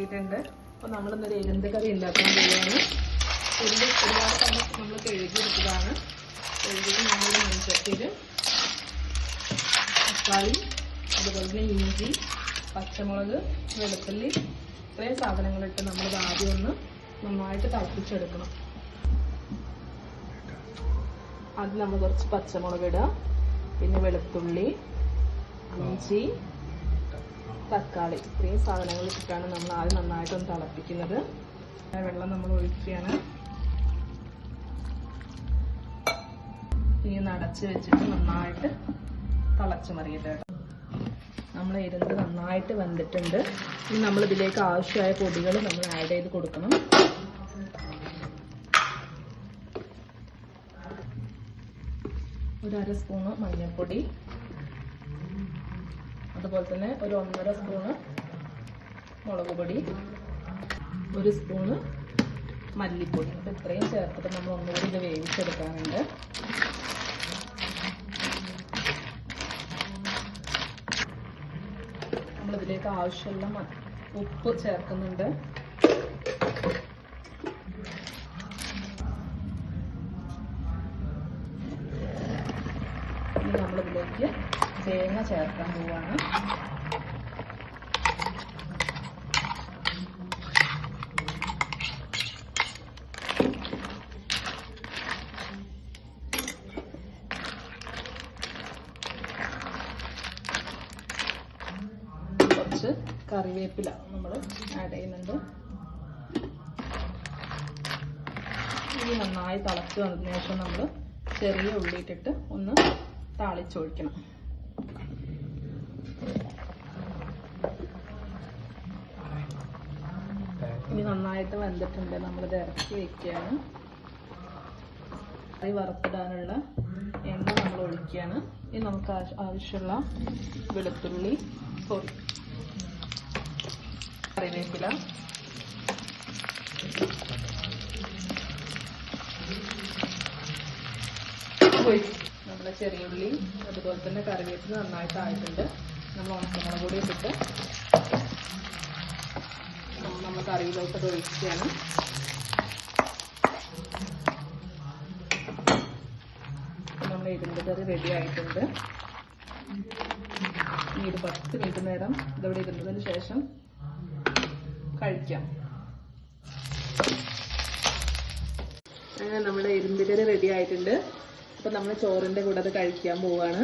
കിട്ടിയിട്ടുണ്ട്. അപ്പോൾ നമ്മളിന്നൊരു എരുന്ത് കറി ഉണ്ടാക്കാൻ പോവുകയാണ്. എരുന്ത് ഒരുപാട് നമ്മൾ കഴുകിയെടുത്തതാണ്. കഴുകിയിട്ട് നമ്മൾ മൺചട്ടിയിൽ തക്കാളി, അതുപോലെ തന്നെ ഇഞ്ചി, പച്ചമുളക്, വെളുത്തുള്ളി ഇത്രയും സാധനങ്ങളിട്ട് നമ്മളിത് ആദ്യം ഒന്ന് നന്നായിട്ട് തിളപ്പിച്ചെടുക്കണം. ആദ്യം നമ്മൾ കുറച്ച് പച്ചമുളക് ഇടുക, പിന്നെ വെളുത്തുള്ളി, ഇഞ്ചി, തക്കാളി ഇത്രയും സാധനങ്ങൾ ഇട്ടിട്ടാണ് നമ്മൾ ആദ്യം നന്നായിട്ടൊന്ന് തിളപ്പിക്കുന്നത്. വെള്ളം നമ്മൾ ഒഴിക്കുകയാണ്. ഇനി അടച്ച് വെച്ചിട്ട് നന്നായിട്ട് തിളച്ച് മറിയട്ടെ. നമ്മൾ എരുന്ത് നന്നായിട്ട് വെന്തിട്ടുണ്ട്. ഇനി നമ്മൾ ഇതിലേക്ക് ആവശ്യമായ പൊടികൾ നമ്മൾ ആഡ് ചെയ്ത് കൊടുക്കണം. ഒരു 1/2 സ്പൂണ് മഞ്ഞൾപ്പൊടി, അതുപോലെ തന്നെ ഒരു 1.5 സ്പൂണ് മുളക് പൊടി, 1 സ്പൂണ് മല്ലിപ്പൊടി. അപ്പോൾ ഇത്രയും ചേർത്തിട്ട് നമ്മൾ ഒന്നുകൂടി ഇത് വേവിച്ചെടുക്കാനുണ്ട്. നമ്മളിതിലേക്ക് ആവശ്യമുള്ള ഉപ്പ് ചേർക്കുന്നുണ്ട്. ഇനി നമ്മളിതിലേക്ക് തേങ്ങ ചേർക്കാൻ പോവാണ്. കുറച്ച് കറിവേപ്പില നമ്മൾ ആഡ് ചെയ്യുന്നുണ്ട്. ഇനി നന്നായി തിളച്ച് വന്നതിന് ശേഷം നമ്മൾ ചെറിയ ഉള്ളിയിട്ടിട്ട് ഒന്ന് താളിച്ചൊഴിക്കണം. ഇനി നന്നായിട്ട് വെന്തിട്ടുണ്ട്. നമ്മളിത് ഇറക്കി വെക്കുകയാണ്. കറി വറുത്തിടാനുള്ള എണ്ണ നമ്മൾ ഒഴിക്കുകയാണ്. ഇനി നമുക്ക് ആവശ്യമുള്ള വെളുത്തുള്ളി, കറിവേപ്പില, നമ്മുടെ ചെറിയുള്ളി, അതുപോലെ തന്നെ കറിവേപ്പില നന്നായിട്ട് ആയിട്ടുണ്ട്. നമ്മൾ ഉണക്കമുളക് കൂടി ഇട്ടിട്ട് നമ്മൾ കറിയിലോട്ട് ഒഴിക്കുകയാണ്. നമ്മൾ എരുന്ത് കറി റെഡി ആയിട്ടുണ്ട്. ഇനി ഒരു 10 മിനിറ്റ് നേരം ഇതവിടെ ഇരുന്നതിന് ശേഷം കഴിക്കാം. അങ്ങനെ നമ്മുടെ എരുന്ത് കറി റെഡി ആയിട്ടുണ്ട്. അപ്പോൾ നമ്മൾ ചോറിൻ്റെ കൂടെ അത് കഴിക്കാൻ പോവാണ്.